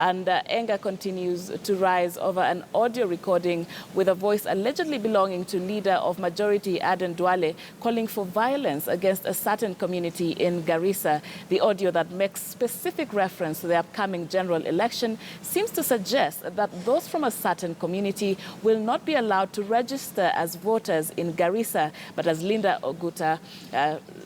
And anger continues to rise over an audio recording with a voice allegedly belonging to leader of majority Aden Duale calling for violence against a certain community in Garissa. The audio that makes specific reference to the upcoming general election seems to suggest that those from a certain community will not be allowed to register as voters in Garissa. But as Linda Oguta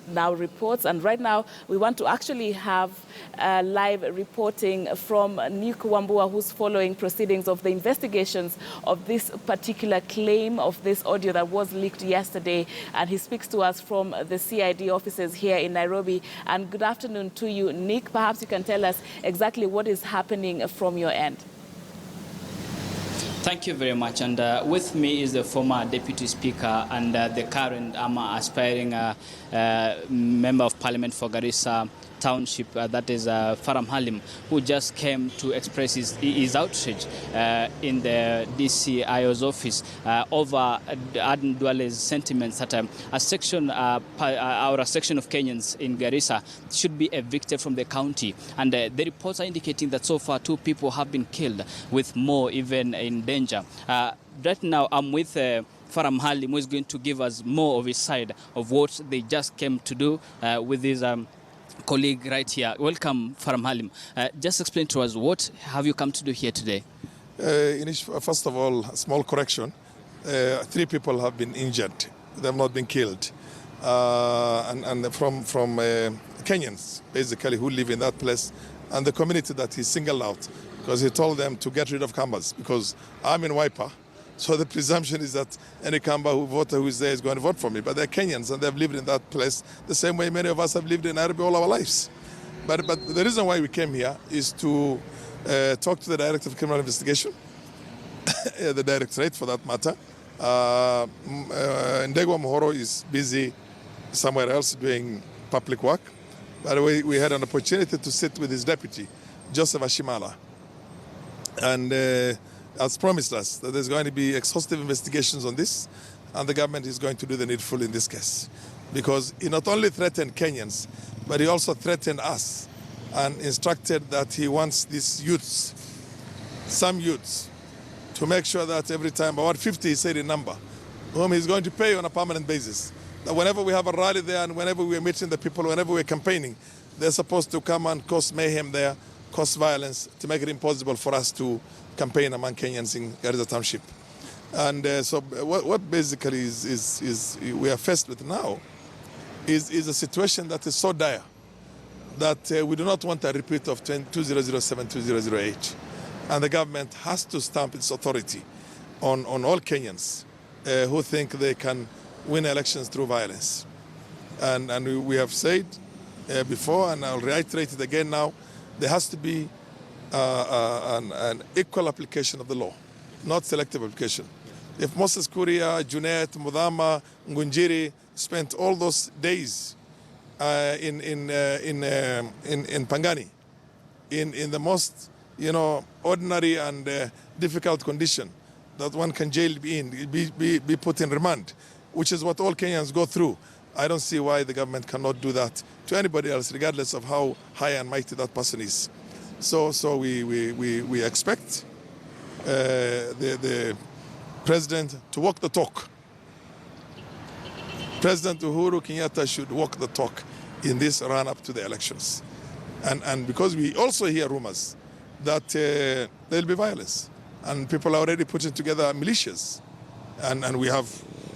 now reports, and right now we want to actually have live reporting from Nick Wambua, who's following proceedings of the investigations of this particular claim of this audio that was leaked yesterday. And he speaks to us from the CID offices here in Nairobi. And good afternoon to you, Nick. Perhaps you can tell us exactly what is happening from your end. Thank you very much. And with me is the former Deputy Speaker and the current aspiring Member of Parliament for Garissa Township, that is Faram Halim, who just came to express his outrage in the DCIO's office over Aden Duale's sentiments that a section of Kenyans in Garissa should be evicted from the county. And the reports are indicating that so far 2 people have been killed, with more even in danger. Right now I'm with Faram Halim, who is going to give us more of his side of what they just came to do with his colleague right here. Welcome, Faram Halim. Just explain to us, what have you come to do here today? First of all, a small correction. 3 people have been injured. They have not been killed. And from Kenyans, basically, who live in that place, and the community that he singled out, because he told them to get rid of Kambas, because I'm in Waipa. So the presumption is that any Kamba voter who is there is going to vote for me. But they're Kenyans and they've lived in that place the same way many of us have lived in Nairobi all our lives. But the reason why we came here is to talk to the Director of Criminal Investigation, the Directorate for that matter. Ndegwa Mohoro is busy somewhere else doing public work. By the way, we had an opportunity to sit with his deputy, Joseph Ashimala. And has promised us that there's going to be exhaustive investigations on this, and the government is going to do the needful in this case. Because he not only threatened Kenyans, but he also threatened us and instructed that he wants these youths, some youths, to make sure that every time, about 50 he said in number, whom he's going to pay on a permanent basis. That whenever we have a rally there and whenever we're meeting the people, whenever we're campaigning, they're supposed to come and cause mayhem there, cause violence, to make it impossible for us to campaign among Kenyans in Garissa Township. And so what basically is we are faced with now is a situation that is so dire that we do not want a repeat of 2007, 2008. And the government has to stamp its authority on all Kenyans who think they can win elections through violence. And we have said before, and I'll reiterate it again now, there has to be an equal application of the law, not selective application. If Moses Kuria, Junet, Mudama, Ngunjiri spent all those days in Pangani, in the most ordinary and difficult condition that one can jail be put in remand, which is what all Kenyans go through, I don't see why the government cannot do that to anybody else, regardless of how high and mighty that person is. So we expect the president to walk the talk. President Uhuru Kenyatta should walk the talk in this run-up to the elections. And because we also hear rumors that there'll be violence, and people are already putting together militias, and we have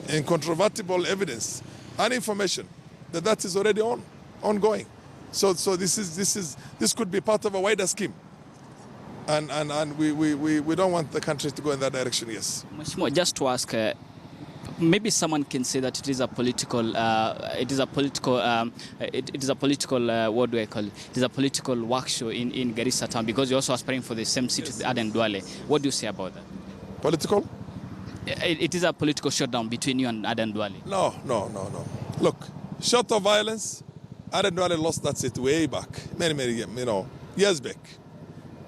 incontrovertible evidence and information that is already ongoing. So this could be part of a wider scheme, and we don't want the country to go in that direction. Yes. Just to ask, maybe someone can say that it is a political, what do I call it? It is a political work show in Garissa town, because you're also aspiring for the same seat with Aden Duale. What do you say about that? Political? It is a political showdown between you and Aden Duale. No. Look, short of violence, Aden Duale lost that seat way back, many years back.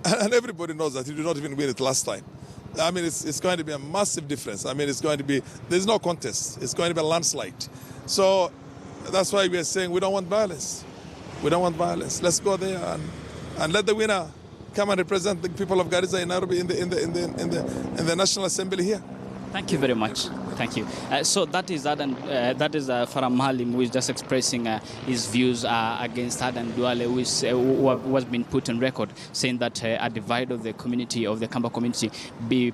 And everybody knows that he did not even win it last time. I mean, it's going to be a massive difference. I mean, there's no contest. It's going to be a landslide. So that's why we are saying we don't want violence. We don't want violence. Let's go there and let the winner come and represent the people of Garissa in Nairobi in the National Assembly here. Thank you very much. Thank you. So that is Farham Halim, who is just expressing his views against Aden Duale, who has been put on record, saying that a divide of the community, of the Kamba community, be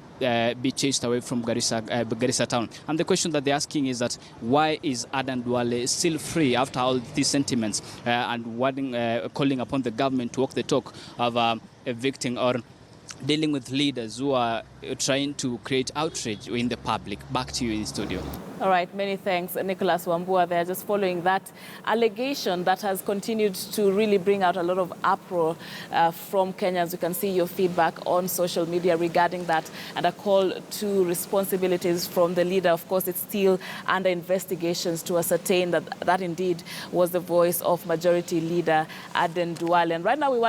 chased away from Garissa town. And the question that they're asking is that why is Aden Duale still free after all these sentiments, and calling upon the government to walk the talk of evicting or dealing with leaders who are trying to create outrage in the public. Back to you in the studio. All right, many thanks, Nicholas Wambua there, just following that allegation that has continued to really bring out a lot of uproar from Kenyans. You can see your feedback on social media regarding that, and a call to responsibilities from the leader. Of course, it's still under investigations to ascertain that indeed was the voice of Majority Leader Aden Duale. And right now we want